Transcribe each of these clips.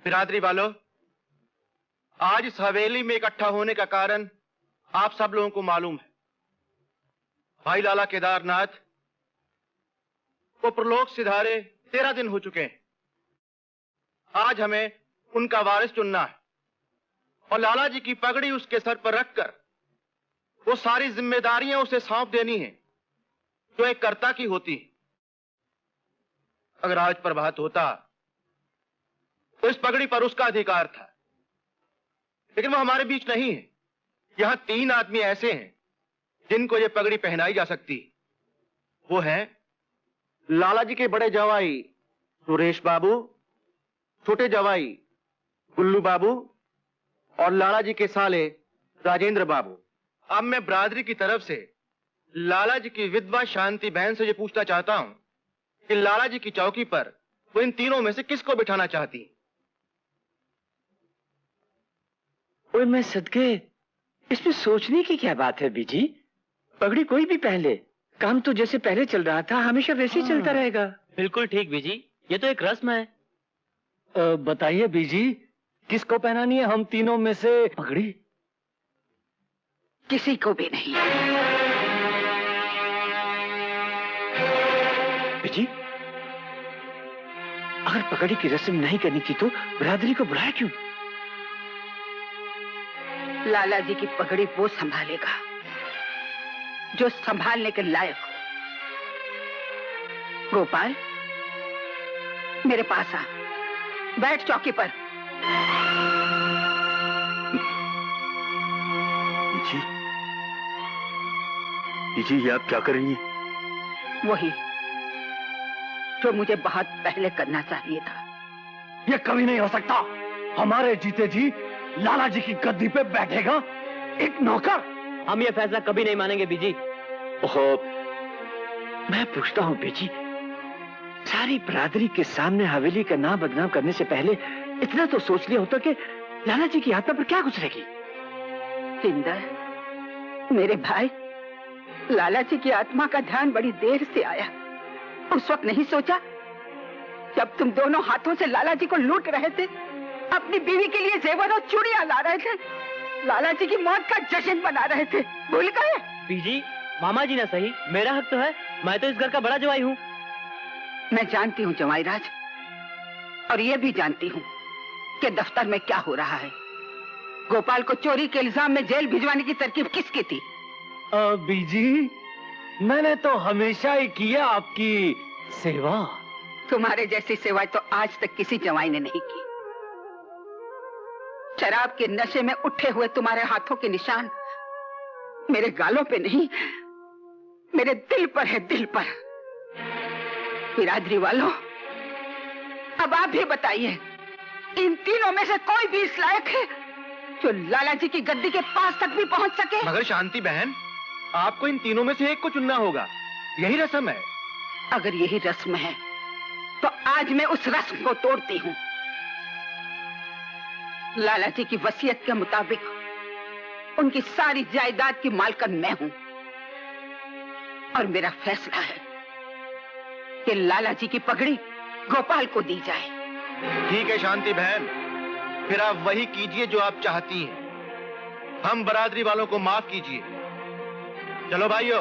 बिरादरी वालों, आज इस हवेली में इकट्ठा होने का कारण आप सब लोगों को मालूम है। भाई लाला केदारनाथ को प्रलोक सिधारे 13 दिन हो चुके हैं। आज हमें उनका वारिस चुनना है और लाला जी की पगड़ी उसके सर पर रखकर वो सारी जिम्मेदारियां उसे सौंप देनी है जो एक कर्ता की होती है। अगर आज प्रभात होता तो इस पगड़ी पर उसका अधिकार था, लेकिन वो हमारे बीच नहीं है। यहां 3 आदमी ऐसे हैं जिनको ये पगड़ी पहनाई जा सकती है। वो हैं लाला जी के बड़े जवाई सुरेश बाबू, छोटे जवाई गुल्लू बाबू और लाला जी के साले राजेंद्र बाबू। अब मैं बिरादरी की तरफ से लाला जी की विधवा शांति बहन से ये पूछना चाहता हूं कि लाला जी की चौकी पर वो इन तीनों में से किसको बिठाना चाहती? ओए मैं सदके, इसमें सोचने की क्या बात है बीजी? पगड़ी कोई भी पहले, काम तो जैसे पहले चल रहा था हमेशा वैसे ही चलता रहेगा। बिल्कुल ठीक बीजी, ये तो एक रस्म है। बताइए बीजी, किसको पहनानी है हम तीनों में से पगड़ी? किसी को भी नहीं। बीजी, अगर पगड़ी की रस्म नहीं करनी थी तो बिरादरी को बुलाया क्यों? लाला जी की पगड़ी वो संभालेगा जो संभालने के लायक हो। गोपाल, मेरे पास आ, बैठ चौकी पर। जी, ये आप क्या कर रही हैं? वही जो मुझे बहुत पहले करना चाहिए था। ये कभी नहीं हो सकता। हमारे जीते जी लाला जी की गद्दी पे बैठेगा एक नौकर। हम ये फैसला कभी नहीं मानेंगे बीजी। ओहो, मैं पूछता हूँ बीजी, सारी बिरादरी के सामने हवेली का नाम बदनाम करने से पहले इतना तो सोच लिया होता कि लाला जी की आत्मा पर क्या गुजरेगी। इंदर, मेरे भाई, लाला जी की आत्मा का ध्यान बड़ी देर से आया। उस वक्त नहीं सोचा जब तुम दोनों हाथों से लाला जी को लूट रहे थे, अपनी बीवी के लिए जेवर और चूड़ियां ला रहे थे, लाला जी की मौत का जश्न मना रहे थे, भूल गए? बीजी, मामा जी ना सही, मेरा हक तो है। मैं तो इस घर का बड़ा जवाई हूँ। मैं जानती हूँ जवाई राज, और ये भी जानती हूँ कि दफ्तर में क्या हो रहा है। गोपाल को चोरी के इल्जाम में जेल भिजवाने की तरकीब किसकी थी? बीजी, मैंने तो हमेशा ही किया आपकी सेवा। तुम्हारे जैसी सेवा तो आज तक किसी जवाई ने नहीं की। शराब के नशे में उठे हुए तुम्हारे हाथों के निशान मेरे गालों पे नहीं, मेरे दिल पर है, दिल पर। बिरादरी वालों, अब आप भी बताइए, इन तीनों में से कोई भी इस लायक है जो लाला जी की गद्दी के पास तक भी पहुंच सके? मगर शांति बहन, आपको इन तीनों में से एक को चुनना होगा, यही रस्म है। अगर यही रस्म है तो आज मैं उस रस्म को तोड़ती हूँ। लाला जी की वसीयत के मुताबिक उनकी सारी जायदाद की मालकन मैं हूं, और मेरा फैसला है कि लाला जी की पगड़ी गोपाल को दी जाए। ठीक है शांति बहन, फिर आप वही कीजिए जो आप चाहती हैं। हम बिरादरी वालों को माफ कीजिए। चलो भाइयों,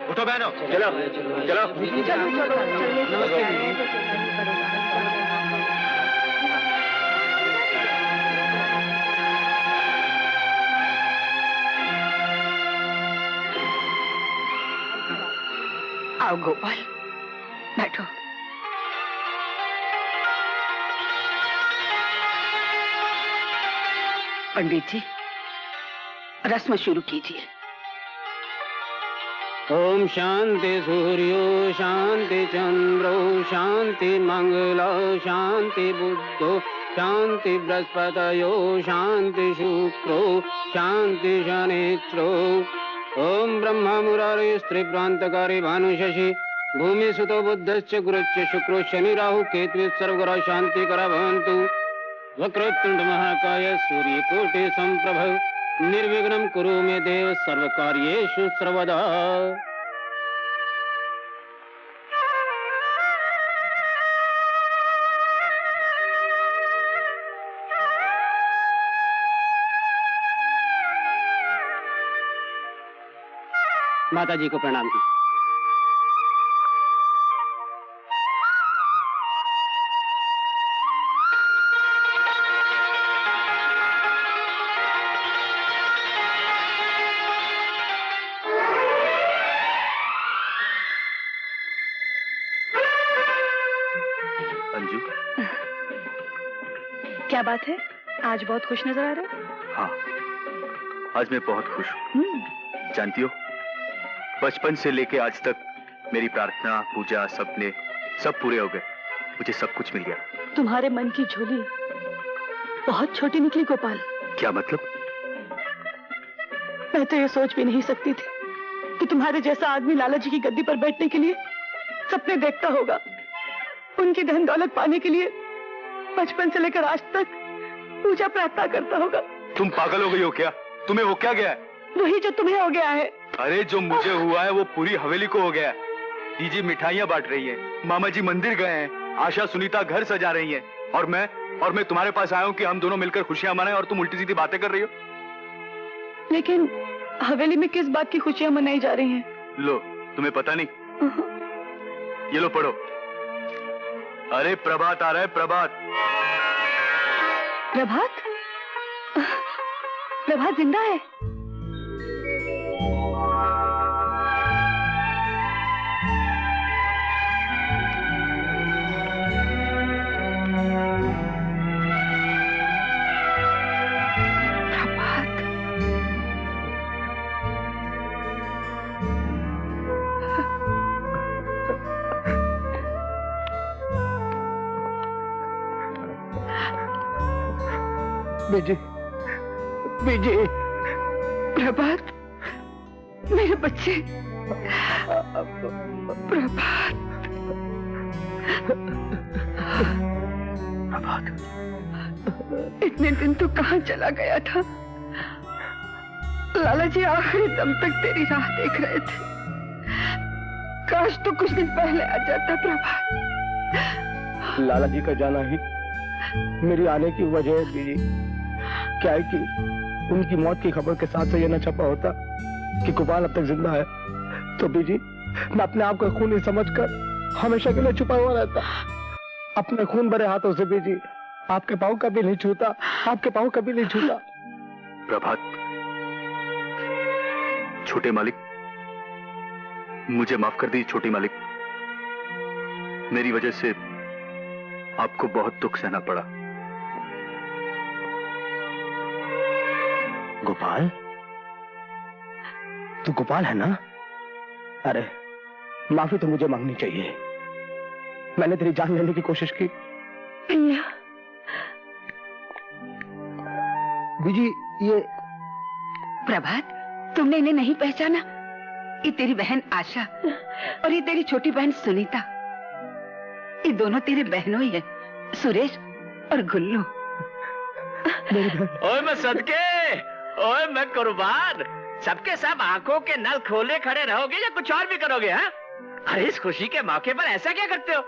उठो बहनों, चलो चलो आओ गोपाल, बैठो। पंडित जी, रस्म शुरू कीजिए। ओम शांति सूर्यो शांति चंद्रो शांति मंगलो शांति बुद्धो शांति बृहस्पतयो शांति शुक्रो शांति शनिश्चरो। ओम ब्रह्मा मुरारी स्त्रीप्रांतकारी भानु शशि भूमि सुतो बुद्धश्च गुरुश्च शुक्रो शनि राहु केतु सर्वग्रह शांति करा भवन्तु। वक्रतुंड महाकाय सूर्यकोटि संप्रभ निर्विघ्नं कुरु मे देव सर्वकार्येषु सर्वदा। माता जी को प्रणाम कीजिए। अंजू, क्या बात है, आज बहुत खुश नजर आ रहे हो? हाँ, आज मैं बहुत खुश हूँ। जानती हो, बचपन से लेके आज तक मेरी प्रार्थना, पूजा, सपने सब पूरे हो गए। मुझे सब कुछ मिल गया। तुम्हारे मन की झोली बहुत छोटी निकली गोपाल। क्या मतलब? मैं तो ये सोच भी नहीं सकती थी कि तुम्हारे जैसा आदमी लाला जी की गद्दी पर बैठने के लिए सपने देखता होगा, उनकी धन दौलत पाने के लिए बचपन से लेकर आज तक पूजा प्रार्थना करता होगा। तुम पागल हो गई हो क्या? तुम्हें हो क्या गया है? वही जो तुम्हें हो गया है। अरे जो मुझे हुआ है वो पूरी हवेली को हो गया है। दीदी मिठाइयाँ बांट रही है, मामा जी मंदिर गए हैं, आशा सुनीता घर सजा रही है, और मैं तुम्हारे पास आया हूँ कि हम दोनों मिलकर खुशियां मनाएं, और तुम उल्टी सीधी बातें कर रही हो। लेकिन हवेली में किस बात की खुशियां मनाई जा रही हैं? लो, तुम्हें पता नहीं? ये लो पढ़ो। अरे प्रभात आ रहा है, प्रभात। प्रभात? प्रभात जिंदा है? बीजी, बीजी। प्रभात, मेरे बच्चे। प्रभात, प्रभात, इतने दिन तो कहाँ चला गया था? लाला जी आखिरी दम तक तेरी राह देख रहे थे। काश तो कुछ दिन पहले आ जाता प्रभात। लाला जी का जाना ही मेरी आने की वजह है बीजी। क्या है कि उनकी मौत की खबर के साथ से ये न छपा होता कि गोपाल अब तक जिंदा है, तो बीजी मैं अपने आप को खूनी समझकर हमेशा के लिए छुपा हुआ रहता। अपने खून भरे हाथों से बीजी आपके पाँव कभी नहीं छूता, आपके पाँव कभी नहीं छूता। प्रभात, छोटे मालिक, मुझे माफ कर दीजिए छोटी मालिक। मेरी वजह से आपको बहुत दुख सहना पड़ा। गोपाल? तू गोपाल है ना? अरे माफी तो मुझे मांगनी चाहिए, मैंने तेरी जान लेने की कोशिश की। बीजी ये प्रभात, तुमने इन्हें नहीं पहचाना? ये तेरी बहन आशा और ये तेरी छोटी बहन सुनीता। ये दोनों तेरे बहनों ही हैं, सुरेश और गुल्लू। ओए मैं सदके, ओए मैं कुर्बान। सबके सब आंखों के नल खोले खड़े रहोगे या कुछ और भी करोगे? हाँ, अरे इस खुशी के मौके पर ऐसा क्या करते हो?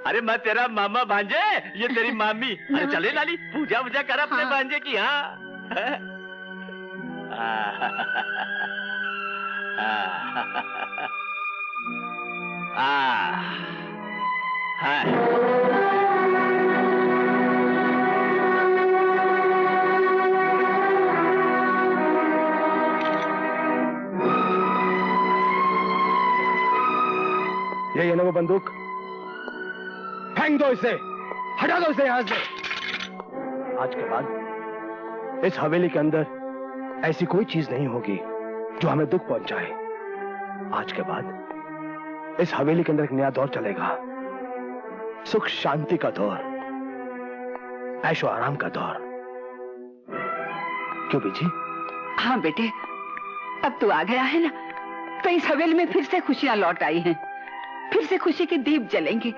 अरे मैं तेरा मामा भांजे, ये तेरी मामी। अरे चले लाली, पूजा वूजा कर अपने भांजे की। हाँ ये है ना वो बंदूक, फेंक दो इसे, हटा दो इसे यहां से। आज के बाद इस हवेली के अंदर ऐसी कोई चीज नहीं होगी जो हमें दुख पहुंचाए। आज के बाद इस हवेली के अंदर एक नया दौर चलेगा, सुख शांति का दौर, ऐशो आराम का दौर। क्यों बीजी? हाँ बेटे, अब तू आ गया है ना, तो इस हवेली में फिर से खुशियां लौट आई हैं, फिर से खुशी के दीप जलेंगे।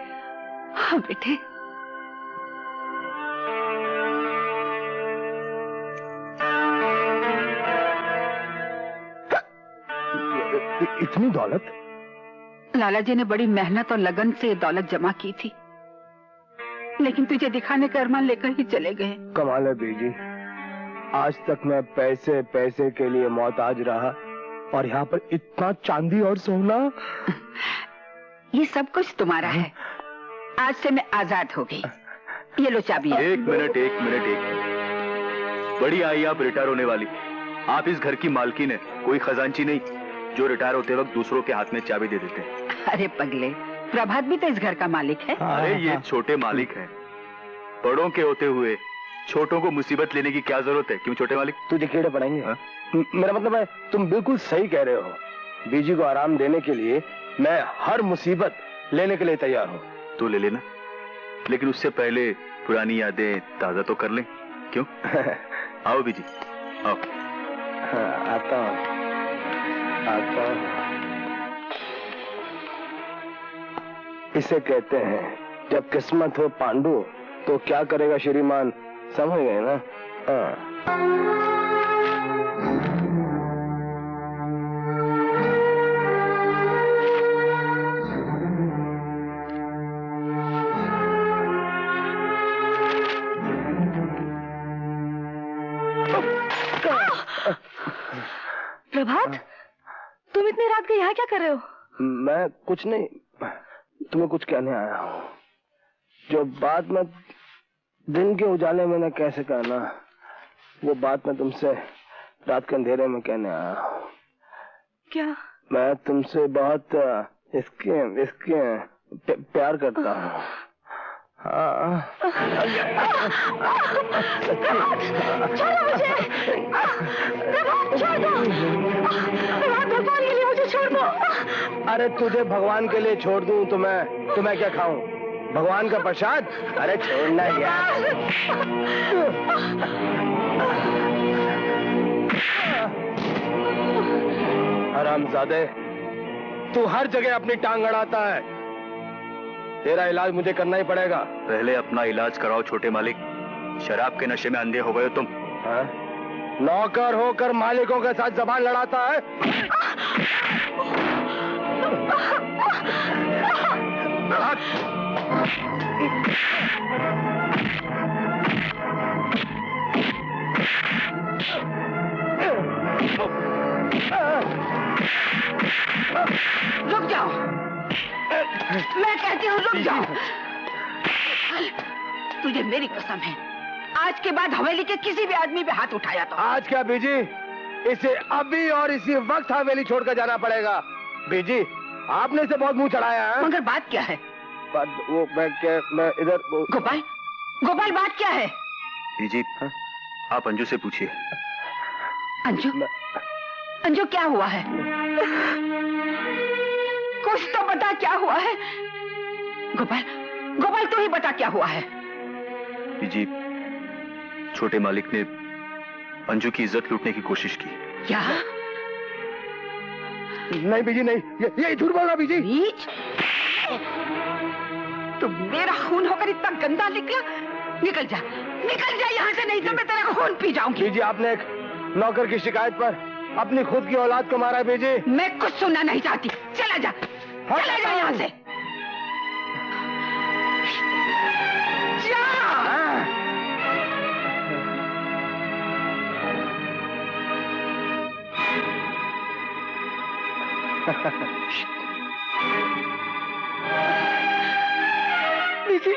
हाँ बेटे। इतनी दौलत? लाला जी ने बड़ी मेहनत और लगन से ये दौलत जमा की थी, लेकिन तुझे दिखाने का अरमान लेकर ही चले गए। कमाल है बीजी, आज तक मैं पैसे पैसे के लिए मोहताज रहा, और यहाँ पर इतना चांदी और सोना। ये सब कुछ तुम्हारा है। आज से मैं आजाद हो गई। ये लो चाबी। एक मिनट। बड़ी आई आप रिटायर होने वाली। आप इस घर की मालकिन है, कोई खजांची नहीं जो रिटायर होते वक्त दूसरों के हाथ में चाबी दे देते हैं। अरे पगले, प्रभात भी तो इस घर का मालिक है। अरे ये छोटे मालिक हैं। बड़ों के होते हुए छोटों को मुसीबत लेने की क्या जरूरत है? क्यों छोटे मालिक? तुझे कीड़े पड़ेंगे। मेरा मतलब है तुम बिल्कुल सही कह रहे हो। बीजी को आराम देने के लिए मैं हर मुसीबत लेने के लिए तैयार हूँ। तो ले लेना, लेकिन उससे पहले पुरानी यादें ताजा तो कर लें। क्यों? आओ बीजी, आओ। आता हूँ। इसे कहते हैं जब किस्मत हो पांडु तो क्या करेगा श्रीमान, समझ गए ना? प्रभात, तुम इतनी रात को यहाँ क्या कर रहे हो? मैं कुछ नहीं, तुम्हें कुछ कहने आया हूँ। जो बात मैं दिन के उजाले में न कैसे कहना, वो बात मैं तुमसे रात के अंधेरे में कहने आया हूँ। क्या? मैं तुमसे बहुत इसके प्यार करता हूँ। हाँ। छोड़ो मुझे। प्रभात, छोड़ दो। प्रभात, भगवान के लिए मुझे छोड़ दो। अरे तुझे भगवान के लिए छोड़ दूं तो मैं क्या खाऊं? भगवान का प्रसाद? अरे छोड़ना यार। हरामजादे, तू हर जगह अपनी टांग अड़ाता है। तेरा इलाज मुझे करना ही पड़ेगा। पहले अपना इलाज कराओ छोटे मालिक। शराब के नशे में अंधे हो गए हो तुम। हाँ? नौकर होकर मालिकों के साथ जबान लड़ाता है। रुक जाओ, मैं कहती हूँ रुक जाओ। तुझे मेरी कसम है, आज के बाद हवेली के किसी भी आदमी पे हाथ उठाया तो। आज क्या बीजी, इसे अभी और इसी वक्त हवेली छोड़कर जाना पड़ेगा। बीजी, आपने इसे बहुत मुंह चढ़ाया है। मगर बात क्या है? बात वो मैं इधर गोपाल, गोपाल बात क्या है? बीजी, आप अंजू से पूछिए। अंजू, अंजू क्या हुआ है? कुछ तो बता, क्या हुआ है? गोपाल, गोपाल तू ही बता क्या हुआ है? जी, छोटे मालिक ने अंजू की इज्जत लूटने की कोशिश की। क्या? नहीं बीजी नहीं, ये झूठ बोल रहा बीजी। बीज? तू मेरा खून होकर इतना गंदा निकला? निकल जा यहाँ से, नहीं तो मैं तेरा खून पी जाऊंगी। बीजी, आपने एक नौकर की शिकायत पर अपनी खुद की औलाद को मारा है बीजी। मैं कुछ सुनना नहीं चाहती, चला जा, चला जा यहाँ से। जा। बीजी,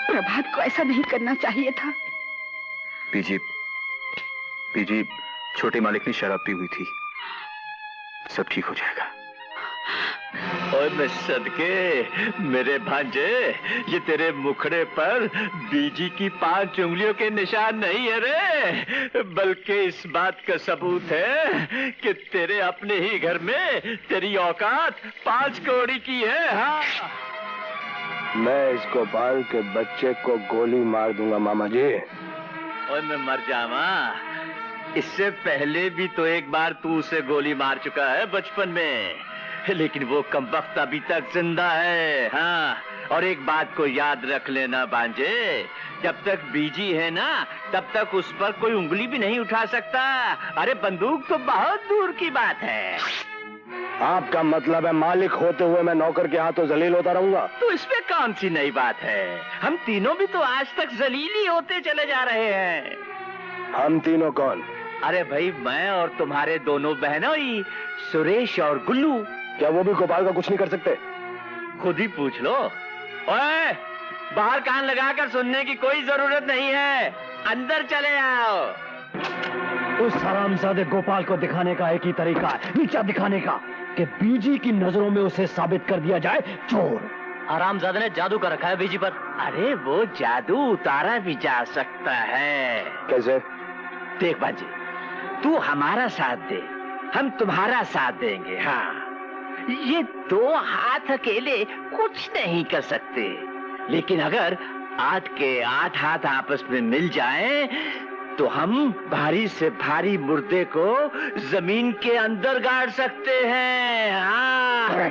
प्रभात को ऐसा नहीं करना चाहिए था। बीजी, छोटे मालिक ने शराब पी हुई थी, सब ठीक हो जाएगा। और मैं सदके, मेरे भांजे, ये तेरे मुखड़े पर बीजी की 5 उंगलियों के निशान नहीं है रे, बल्कि इस बात का सबूत है कि तेरे अपने ही घर में तेरी औकात 5 कौड़ी की है। हाँ, मैं इस गोपाल के बच्चे को गोली मार दूंगा मामा जी। और मैं मर जावा, इससे पहले भी तो एक बार तू उसे गोली मार चुका है बचपन में, लेकिन वो कमबख्त अभी तक जिंदा है। हाँ, और एक बात को याद रख लेना भांजे, जब तक बीजी है ना तब तक उस पर कोई उंगली भी नहीं उठा सकता। अरे बंदूक तो बहुत दूर की बात है। आपका मतलब है मालिक होते हुए मैं नौकर के हाथों जलील होता रहूंगा? तो इसमें कौन सी नई बात है? हम तीनों भी तो आज तक जलील ही होते चले जा रहे हैं। हम तीनों कौन? अरे भाई, मैं और तुम्हारे दोनों बहनों ही, सुरेश और गुल्लू। क्या वो भी गोपाल का कुछ नहीं कर सकते? खुद ही पूछ लो। ओए, बाहर कान लगाकर सुनने की कोई जरूरत नहीं है, अंदर चले आओ। उस हरामजादे गोपाल को दिखाने का एक ही तरीका है, नीचा दिखाने का, कि बीजी की नजरों में उसे साबित कर दिया जाए चोर। हरामजादे ने जादू कर रखा है बीजी पर। अरे वो जादू उतारा भी जा सकता है। कैसे? देख बाजी, तू हमारा साथ दे, हम तुम्हारा साथ देंगे। हाँ, ये दो हाथ अकेले कुछ नहीं कर सकते, लेकिन अगर 8 के 8 हाथ आपस में मिल जाएं, तो हम भारी से भारी मुर्दे को जमीन के अंदर गाड़ सकते हैं। हाँ।